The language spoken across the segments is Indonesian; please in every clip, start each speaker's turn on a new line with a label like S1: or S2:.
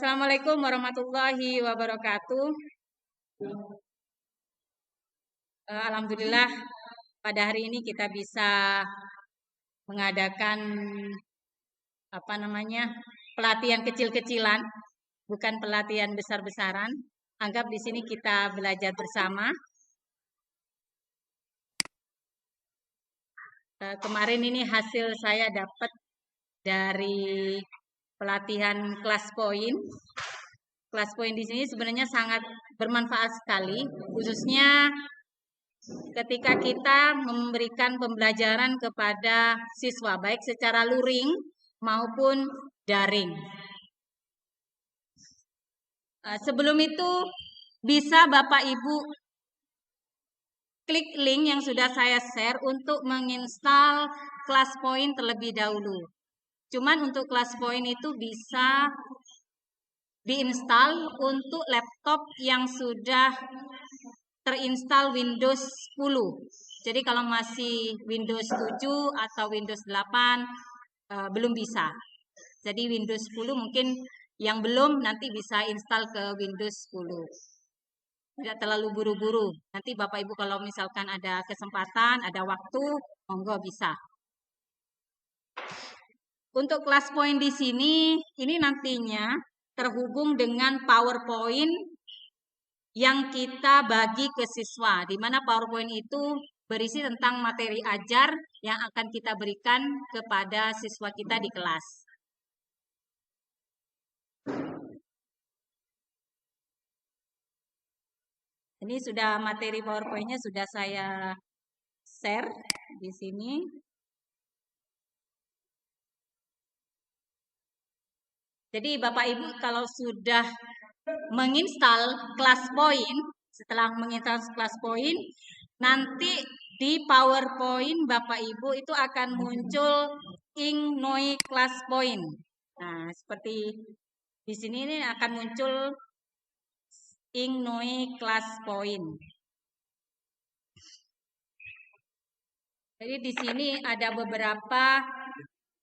S1: Assalamualaikum warahmatullahi wabarakatuh. Alhamdulillah pada hari ini kita bisa mengadakan pelatihan kecil-kecilan, bukan pelatihan besar-besaran. Anggap di sini kita belajar bersama. Kemarin ini hasil saya dapat dari pelatihan kelas poin. Kelas poin di sini sebenarnya sangat bermanfaat sekali, khususnya ketika kita memberikan pembelajaran kepada siswa, baik secara luring maupun daring. Sebelum itu, bisa Bapak Ibu klik link yang sudah saya share untuk menginstal kelas poin terlebih dahulu. Cuman untuk kelas poin itu bisa diinstal untuk laptop yang sudah terinstal Windows 10. Jadi kalau masih Windows 7 atau Windows 8 belum bisa. Jadi Windows 10 mungkin yang belum nanti bisa install ke Windows 10. Tidak terlalu buru-buru. Nanti Bapak Ibu kalau misalkan ada kesempatan, ada waktu, monggo bisa. Untuk kelas poin di sini, ini nantinya terhubung dengan PowerPoint yang kita bagi ke siswa, di mana PowerPoint itu berisi tentang materi ajar yang akan kita berikan kepada siswa kita di kelas. Ini sudah materi PowerPoint-nya sudah saya share di sini. Jadi Bapak Ibu kalau sudah menginstal kelas poin, setelah menginstal kelas poin, nanti di PowerPoint Bapak Ibu itu akan muncul Ing Noi Class Point. Nah, seperti di sini ini akan muncul Ing Noi Class Point. Jadi di sini ada beberapa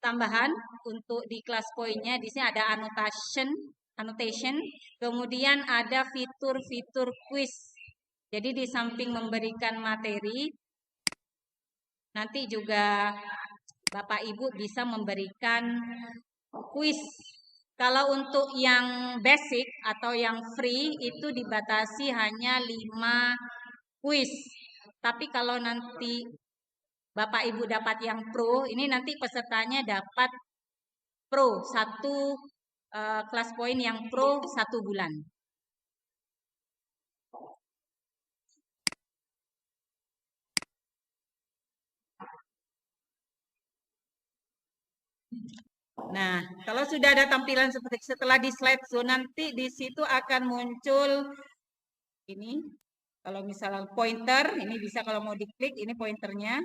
S1: tambahan untuk di kelas poinnya. Di sini ada annotation, kemudian ada fitur-fitur quiz. Jadi di samping memberikan materi, nanti juga Bapak Ibu bisa memberikan quiz. Kalau untuk yang basic atau yang free itu dibatasi hanya 5 quiz. Tapi kalau nanti Bapak Ibu dapat yang pro, ini nanti pesertanya dapat pro, satu kelas poin yang pro 1 bulan. Nah, kalau sudah ada tampilan seperti setelah di slideshow, nanti di situ akan muncul ini. Kalau misalnya pointer, ini bisa kalau mau diklik, ini pointernya.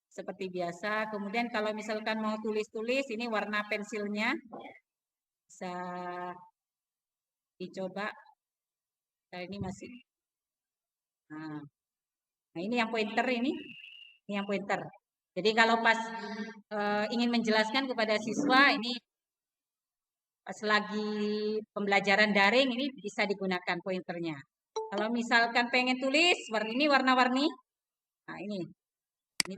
S1: Seperti biasa. Kemudian kalau misalkan mau tulis-tulis, ini warna pensilnya. Bisa dicoba. Nah, ini masih. Nah, ini yang pointer ini. Ini yang pointer. Jadi kalau pas ingin menjelaskan kepada siswa, ini pas lagi pembelajaran daring, ini bisa digunakan pointernya. Kalau misalkan pengen tulis, ini warna-warni. Nah, ini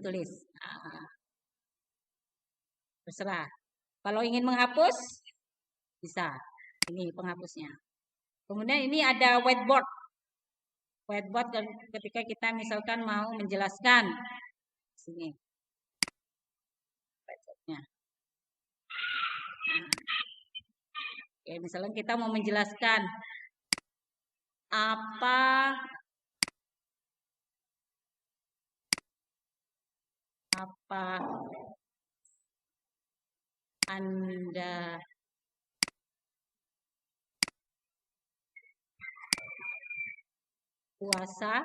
S1: tulis. Nah, terserah. Kalau ingin menghapus, bisa. Ini penghapusnya. Kemudian ini ada whiteboard. Whiteboard ketika kita misalkan mau menjelaskan. Sini. Whiteboardnya. Oke, misalnya kita mau menjelaskan apa Anda puasa?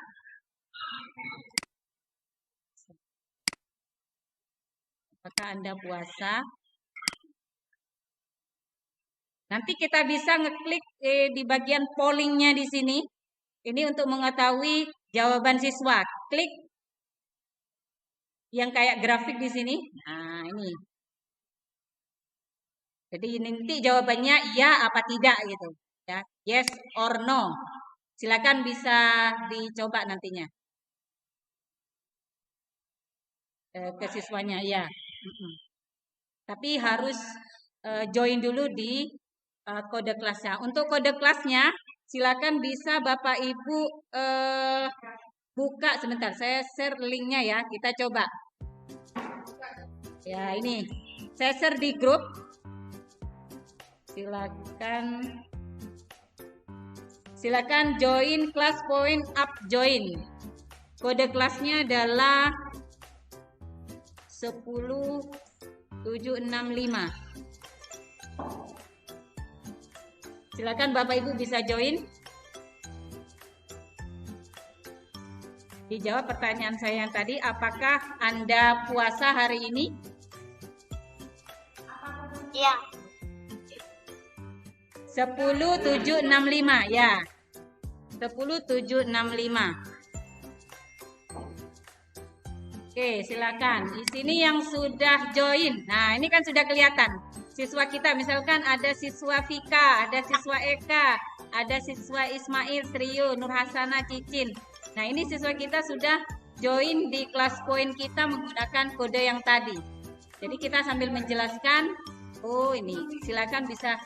S1: Apakah Anda puasa? Nanti kita bisa ngeklik di bagian pollingnya di sini. Ini untuk mengetahui jawaban siswa. Klik yang kayak grafik di sini. Nah, ini. Jadi nanti jawabannya iya apa tidak gitu. Ya, yes or no. Silakan bisa dicoba nantinya ke siswanya ya. Tapi harus join dulu di kode kelasnya. Untuk kode kelasnya, silakan bisa Bapak Ibu buka sebentar. Saya share linknya ya. Kita coba. Ya ini, saya share di grup. Silakan join kelas point up join. Kode kelasnya adalah 10765. Silakan Bapak Ibu bisa join. Dijawab pertanyaan saya yang tadi, apakah Anda puasa hari ini?
S2: Iya.
S1: 10765 ya. 10765. Oke, silakan. Di sini yang sudah join. Nah, ini kan sudah kelihatan. Siswa kita misalkan ada siswa Vika, ada siswa Eka, ada siswa Ismail, Trio, Nur Hasana, Cicin. Nah, ini siswa kita sudah join di kelas poin kita menggunakan kode yang tadi. Jadi kita sambil menjelaskan, oh ini, silakan bisa.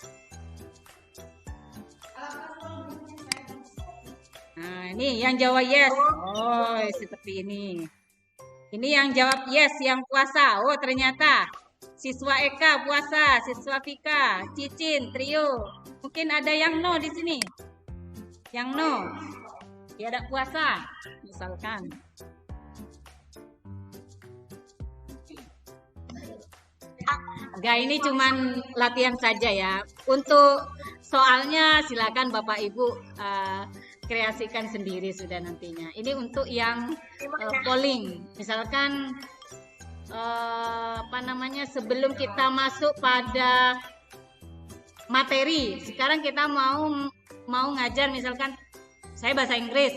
S1: Nah, ini yang jawab yes. Oh, seperti ini. Ini yang jawab yes, yang puasa. Oh, ternyata siswa Eka puasa, siswa Vika, Cicin, Trio. Mungkin ada yang no di sini. Yang no. Tidak puasa, misalkan. Enggak, ini cuman latihan saja ya. Untuk soalnya silakan Bapak Ibu kreasikan sendiri sudah nantinya. Ini untuk yang polling. Misalkan sebelum kita masuk pada materi, sekarang kita mau ngajar misalkan saya bahasa Inggris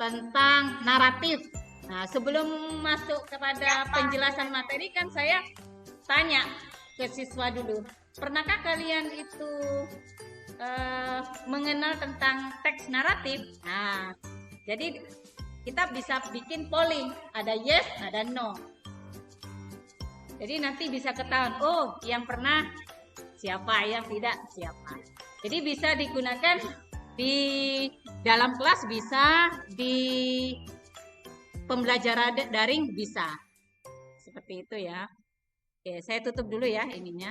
S1: tentang naratif. Nah, sebelum masuk kepada penjelasan materi kan saya tanya ke siswa dulu, pernahkah kalian itu mengenal tentang teks naratif? Nah, jadi kita bisa bikin polling, ada yes, ada no. Jadi nanti bisa ketahuan, oh yang pernah siapa, yang tidak siapa. Jadi bisa digunakan di dalam kelas, bisa di pembelajaran daring bisa. Seperti itu ya. Oke, saya tutup dulu ya ininya.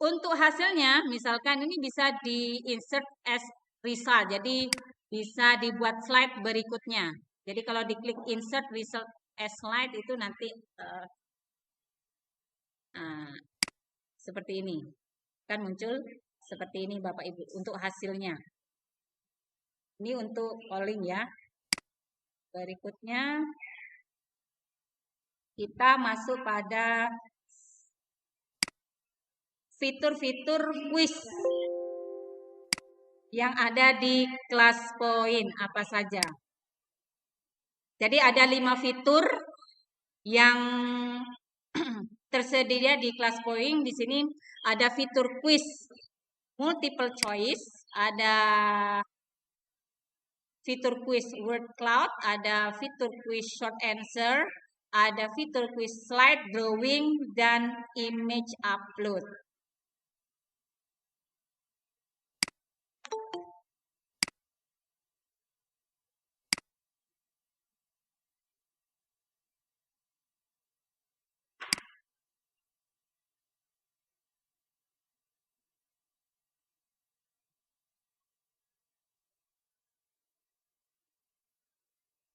S1: Untuk hasilnya, misalkan ini bisa di insert as result. Jadi bisa dibuat slide berikutnya. Jadi kalau diklik insert result as slide itu nanti seperti ini. Kan muncul seperti ini Bapak Ibu untuk hasilnya. Ini untuk polling ya. Berikutnya kita masuk pada fitur-fitur quiz yang ada di kelas poin apa saja. Jadi ada 5 fitur yang tersedia di kelas poin. Di sini ada fitur quiz multiple choice, ada fitur quiz word cloud, ada fitur quiz short answer, ada fitur quiz slide drawing, dan image upload.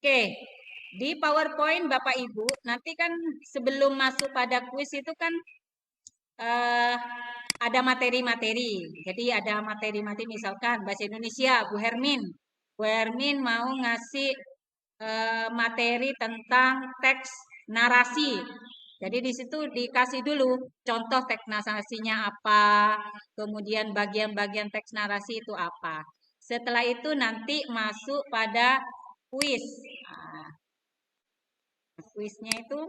S1: Oke, di PowerPoint Bapak Ibu, nanti kan sebelum masuk pada kuis itu kan ada materi-materi. Jadi ada materi-materi misalkan Bahasa Indonesia, Bu Hermin. Bu Hermin mau ngasih materi tentang teks narasi. Jadi di situ dikasih dulu contoh teks narasinya apa, kemudian bagian-bagian teks narasi itu apa. Setelah itu nanti masuk pada kuis. Nah, kuisnya itu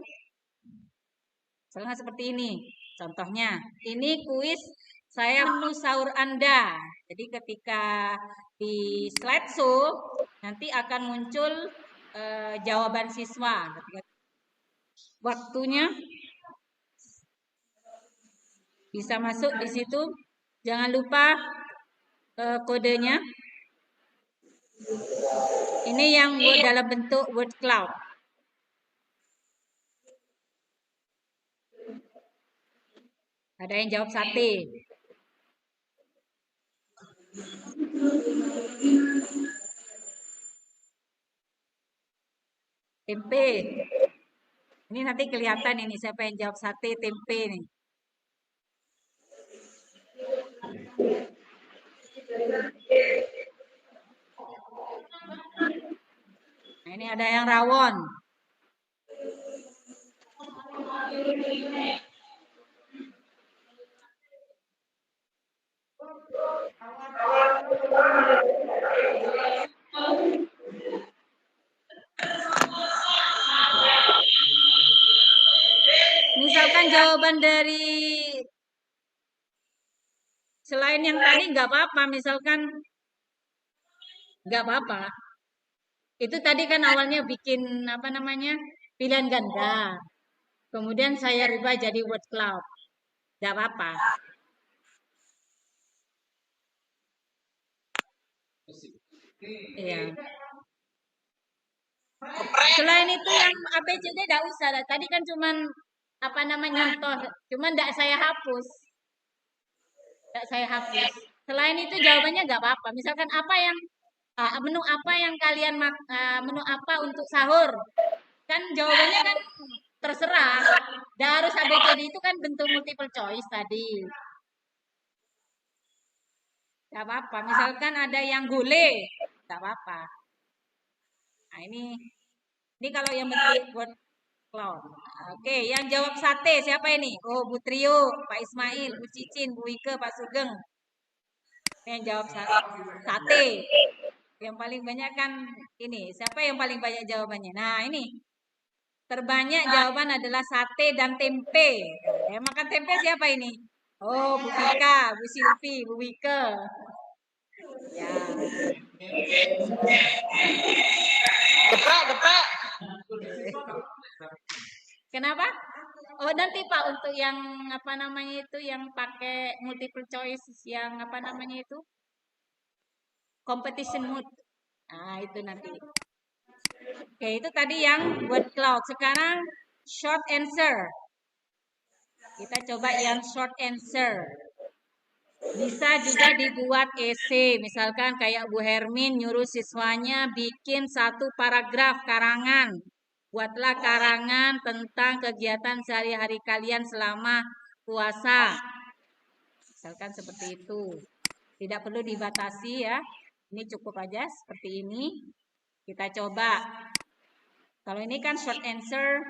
S1: Misalnya seperti ini. Contohnya, ini kuis saya menu sahur Anda. Jadi ketika di slideshow nanti akan muncul jawaban siswa. Waktunya bisa masuk di situ. Jangan lupa kodenya. Ini yang dalam bentuk word cloud. Ada yang jawab sate. Tempe. Ini nanti kelihatan ini siapa yang jawab sate, tempe nih. Nah, ini ada yang rawon. Misalkan jawaban dari selain yang tadi nggak apa-apa, misalkan nggak apa-apa. Itu tadi kan awalnya bikin apa namanya pilihan ganda. Kemudian saya rubah jadi word cloud. Nggak apa-apa. Iya. Selain itu yang ABCD tidak usah. Tadi kan cuman apa namanya contoh, cuman tidak saya hapus. Tidak saya hapus. Selain itu jawabannya nggak apa-apa. Misalkan apa yang menu apa yang kalian menu apa untuk sahur? Kan jawabannya kan terserah. Dan harus ABCD itu kan bentuk multiple choice tadi. Gak apa-apa. Misalkan ada yang gulai, gak apa-apa. Nah ini kalau yang bentuk word cloud. Oke, yang jawab sate siapa ini? Oh, Bu Trio, Pak Ismail, Bu Cicin, Bu Ike, Pak Sugeng. Yang jawab sate. Yang paling banyak kan ini. Siapa yang paling banyak jawabannya? Nah, ini. Terbanyak jawaban adalah sate dan tempe. Yang makan tempe siapa ini? Oh, Bu Vika, Bu Silvi, Bu Wike. Ya. Geprek. Kenapa? Oh, nanti Pak untuk yang apa namanya itu yang pakai multiple choice yang apa namanya itu? Competition mode. Nah, itu nanti. Oke, itu tadi yang word cloud. Sekarang short answer. Kita coba yang short answer. Bisa juga dibuat esai, misalkan kayak Bu Hermin nyuruh siswanya bikin satu paragraf karangan. Buatlah karangan tentang kegiatan sehari-hari kalian selama puasa. Misalkan seperti itu. Tidak perlu dibatasi ya. Ini cukup aja seperti ini. Kita coba. Kalau ini kan short answer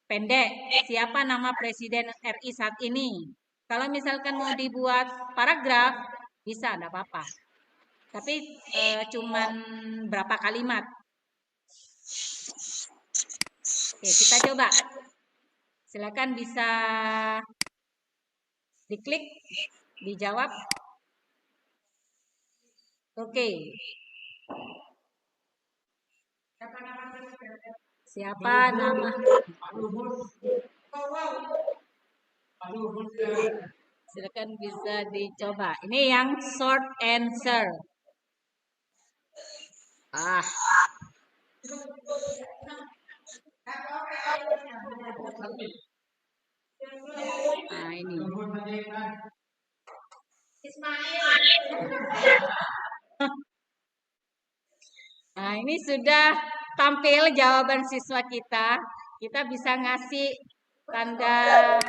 S1: pendek. Siapa nama Presiden RI saat ini? Kalau misalkan mau dibuat paragraf, bisa, enggak apa-apa. Tapi cuman berapa kalimat. Oke, kita coba. Silakan bisa diklik, dijawab. Oke. Siapa nama? Silakan bisa dicoba. Ini yang short answer. Nah, ini. Nah, ini sudah tampil jawaban siswa kita. Kita bisa ngasih tanda.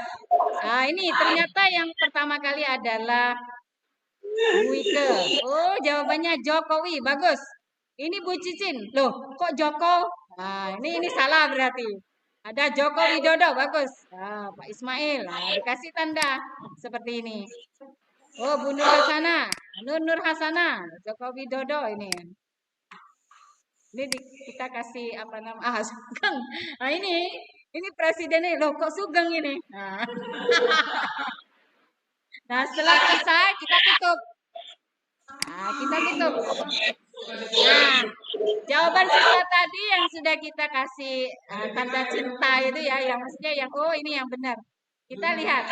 S1: Nah, ini ternyata yang pertama kali adalah Bu Ike. Oh, jawabannya Jokowi. Bagus. Ini Bu Cicin. Loh, kok Joko? Nah, ini salah berarti. Ada Joko Widodo. Bagus. Nah, Pak Ismail. Nah, dikasih tanda seperti ini. Oh, Bu Nur Hasana. Nur Hasana. Joko Widodo ini. Ini kita kasih apa nama? Kang. Nah, ini Ini presidennya loh kok Sugeng ini. Nah, setelah selesai kita tutup. Nah, kita tutup. Nah, jawaban siswa tadi yang sudah kita kasih tanda cinta itu ya, yang maksudnya yang oh ini yang benar. Kita lihat.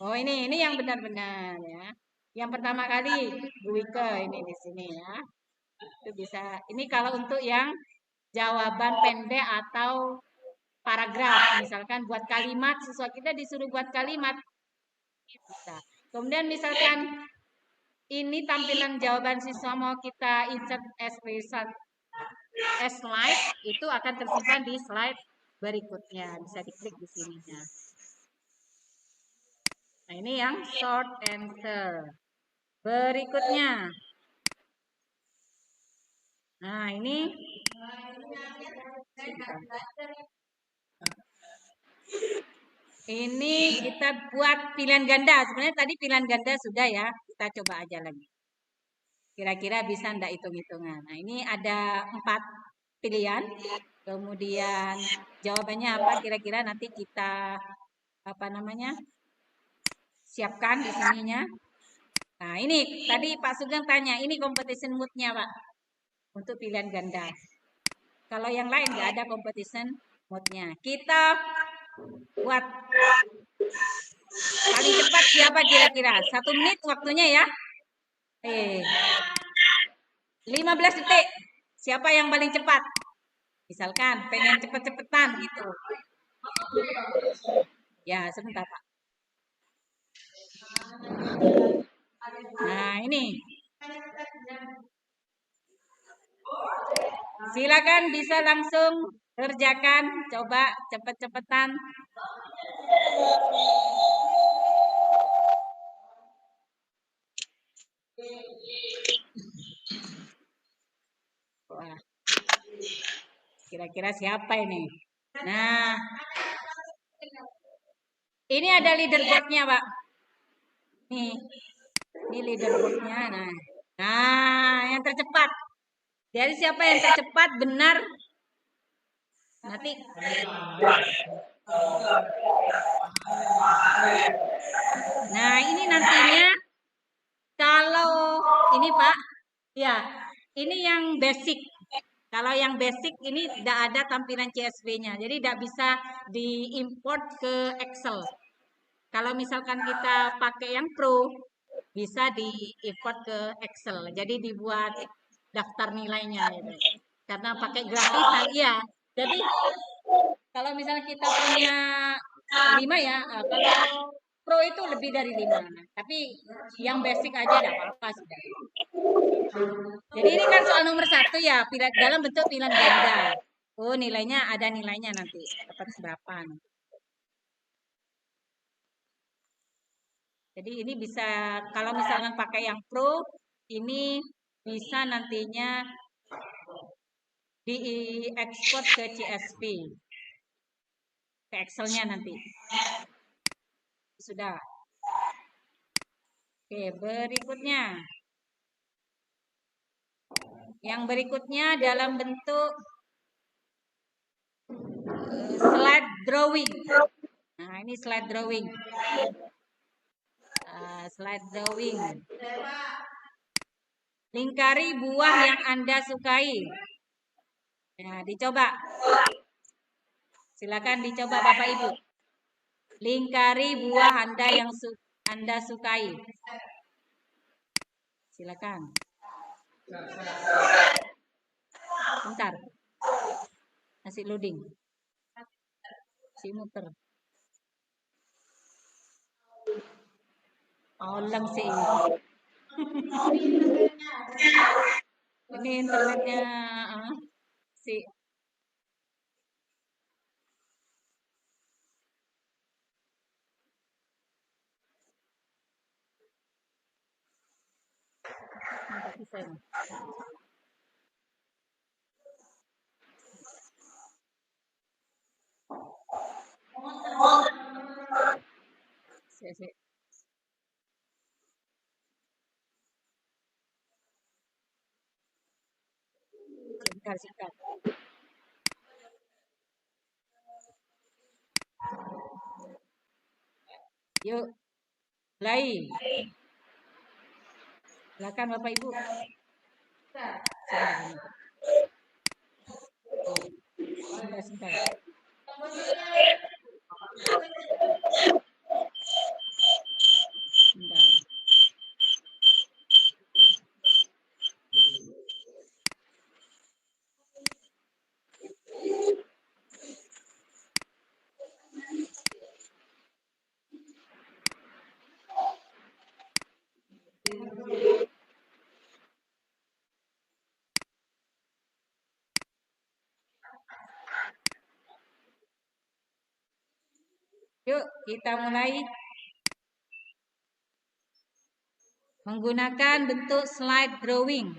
S1: Oh ini yang benar-benar ya. Yang pertama kali Bu Wike ini di sini ya. Itu bisa. Ini kalau untuk yang jawaban pendek atau paragraf, misalkan buat kalimat, siswa kita disuruh buat kalimat bisa. Kemudian misalkan ini tampilan jawaban siswa mau kita insert as slide, itu akan tersimpan di slide berikutnya. Bisa diklik di sininya. Nah ini yang short answer. Berikutnya. Nah ini ini kita buat pilihan ganda. Sebenarnya tadi pilihan ganda sudah ya. Kita coba aja lagi. Kira-kira bisa enggak hitung-hitungan. Nah ini ada 4 pilihan. Kemudian jawabannya apa kira-kira nanti kita siapkan di sininya. Nah ini tadi Pak Sugeng tanya, ini competition mood-nya Pak. Untuk pilihan ganda. Kalau yang lain nggak ada competition mode-nya. Kita buat paling cepat siapa kira-kira? 1 menit waktunya ya. 15 detik. Siapa yang paling cepat? Misalkan pengen cepet-cepetan gitu. Ya, sebentar Pak. Nah, ini. Silakan bisa langsung kerjakan. Coba cepet-cepetan. Wah. Kira-kira siapa ini? Nah, ini ada leaderboardnya, Pak. Ini leaderboardnya. Nah, yang tercepat. Jadi siapa yang tercepat benar nanti. Nah, ini nantinya kalau ini Pak, ya, ini yang basic. Kalau yang basic ini tidak ada tampilan CSV-nya, jadi tidak bisa diimport ke Excel. Kalau misalkan kita pakai yang Pro, bisa diimport ke Excel. Jadi dibuat daftar nilainya, gitu. Karena pakai grafis, iya. Jadi kalau misalnya kita punya 5 ya, kalau Pro itu lebih dari 5. Tapi yang basic aja tidak apa-apa sudah. Jadi ini kan soal nomor 1 ya, dalam bentuk pilihan ganda. Oh nilainya ada nilainya nanti, dapat berapa. Jadi ini bisa, kalau misalkan pakai yang Pro, ini bisa nantinya diekspor ke CSV. Ke Excel-nya nanti. Sudah. Oke, berikutnya. Yang berikutnya dalam bentuk slide drawing. Nah, ini slide drawing. Slide drawing. Lingkari buah yang Anda sukai. Nah, dicoba. Silakan dicoba Bapak Ibu. Lingkari buah Anda yang Anda sukai. Silakan. Bentar. Masih loading. Si muter. Ulang sih. Ini internetnya si Singkat. Yuk, mulai. Silakan Bapak Ibu. Sebentar. Sebentar. Sebentar. Yuk, kita mulai menggunakan bentuk slide drawing.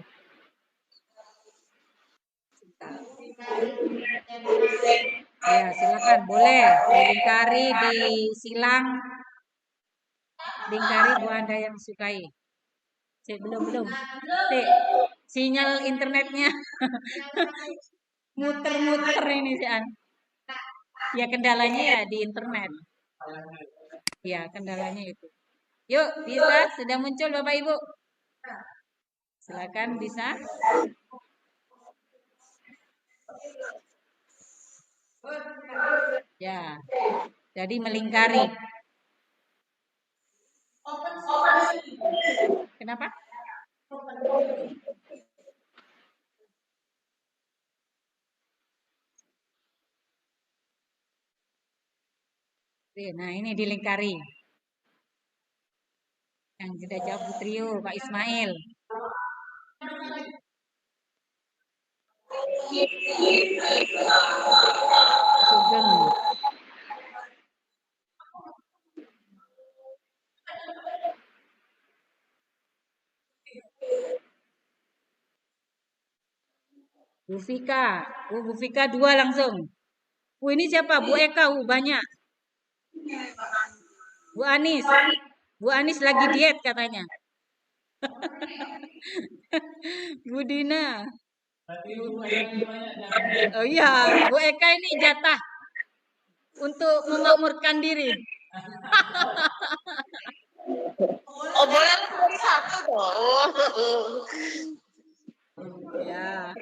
S1: Ya, silakan boleh dilingkari, disilang, lingkari buat Anda yang sukai. Belum. Sinyal internetnya muter-muter ini sih. Ya kendalanya ya di internet. Ya kendalanya itu. Yuk, bisa? Sudah muncul Bapak Ibu? Silakan bisa. Ya, jadi melingkari. Kenapa? Nah, ini dilingkari. Yang sudah jawab Bu Trio, Pak Ismail. Sugeng. Bu Fika. Bu Fika 2 langsung. Ini siapa? Bu Eka, banyak. Bu Anis. Bu Anis lagi diet katanya. Bu Dina. Oh iya, Bu Eka ini jatah untuk memakmurkan diri.
S2: Oh, boleh satu dong.
S1: Ya.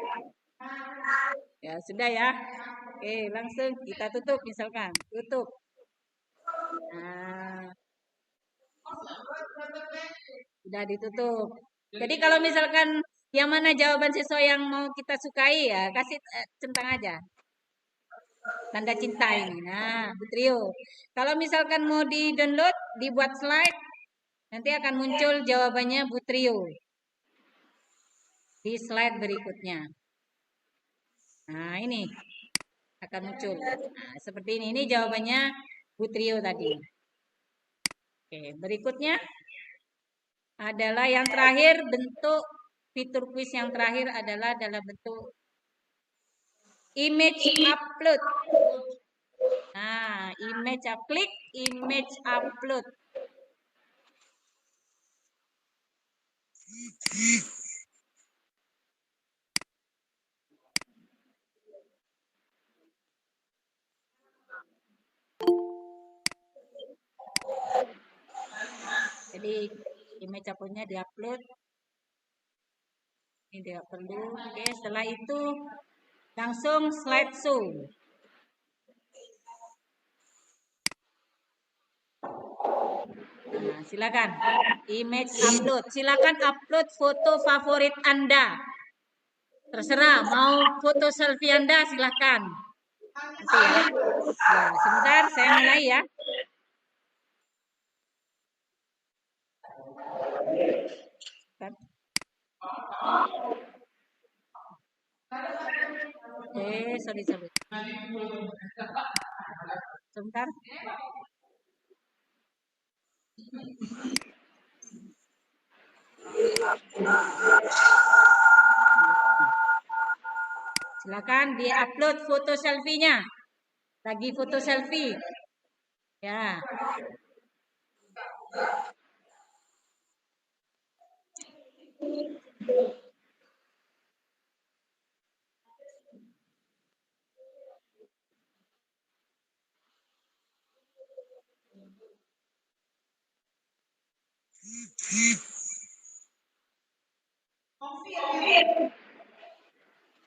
S1: Ya, sudah ya. Oke, langsung kita tutup misalkan. Tutup. Nah, sudah ditutup. Jadi kalau misalkan yang mana jawaban siswa yang mau kita sukai ya, kasih centang aja. Tanda cinta ini. Nah, Bu Trio. Kalau misalkan mau di-download, dibuat slide, nanti akan muncul jawabannya Bu Trio di slide berikutnya. Nah, ini akan muncul. Nah, seperti ini. Ini jawabannya Bu Trio tadi. Oke, berikutnya adalah yang terakhir, bentuk fitur quiz yang terakhir adalah dalam bentuk image upload. Nah, klik image upload. Jadi image uploadnya diupload. Ini tidak perlu. Oke, setelah itu langsung slideshow. Nah, silakan image upload. Silakan upload foto favorit Anda. Terserah mau foto selfie Anda silakan. Nanti ya. Ya, sebentar saya mulai ya. Sorry. Sebentar. Silakan di-upload foto selfie-nya. Lagi foto selfie. Ya.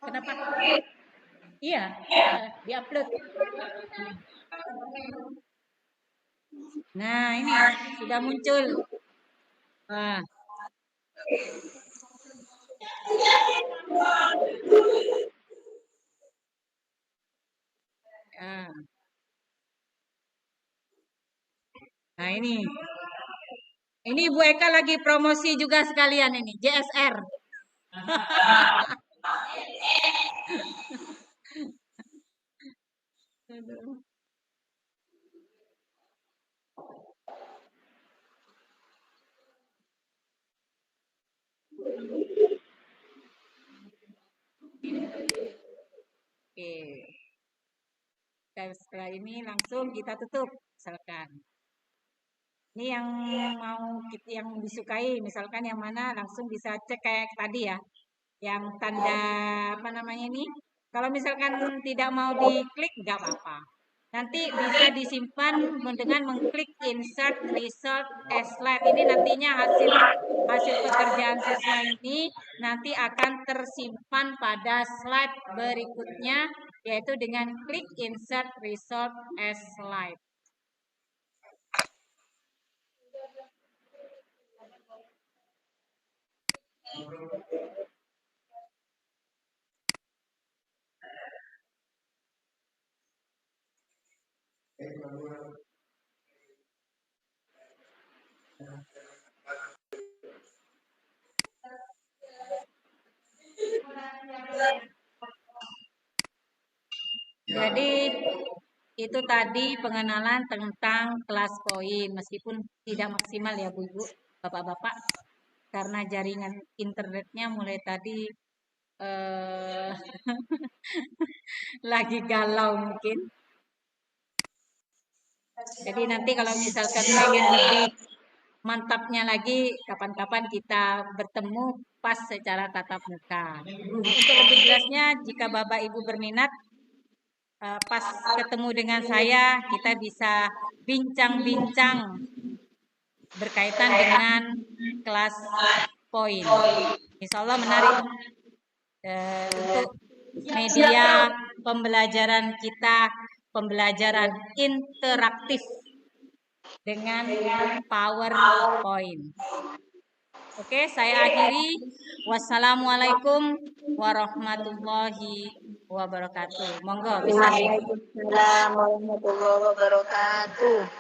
S1: Kenapa? Iya, diupload. Nah, ini sudah muncul. Nah, ya. Nah, ini Bu Eka lagi promosi juga sekalian ini, JSR. Oke. Dan setelah ini langsung kita tutup, misalkan. Ini yang yang disukai, misalkan yang mana langsung bisa cek kayak tadi ya, yang tanda apa namanya ini. Kalau misalkan tidak mau diklik, nggak apa-apa. Nanti bisa disimpan dengan mengklik insert result as slide. Ini nantinya hasil pekerjaan siswa ini nanti akan tersimpan pada slide berikutnya, yaitu dengan klik insert result as slide. Jadi itu tadi pengenalan tentang kelas poin, meskipun tidak maksimal ya Bu Ibu, Bapak-bapak, karena jaringan internetnya mulai tadi lagi galau mungkin. Jadi nanti kalau misalkan pengen lebih mantapnya lagi, kapan-kapan kita bertemu pas secara tatap muka. Untuk lebih jelasnya, jika Bapak Ibu berminat, pas ketemu dengan saya, kita bisa bincang-bincang berkaitan dengan kelas poin. Insya Allah menarik untuk media pembelajaran kita, pembelajaran interaktif dengan PowerPoint. Oke, saya akhiri. Wassalamualaikum warahmatullahi wabarakatuh. Monggo bisa.
S2: Waalaikumsalam warahmatullahi wabarakatuh.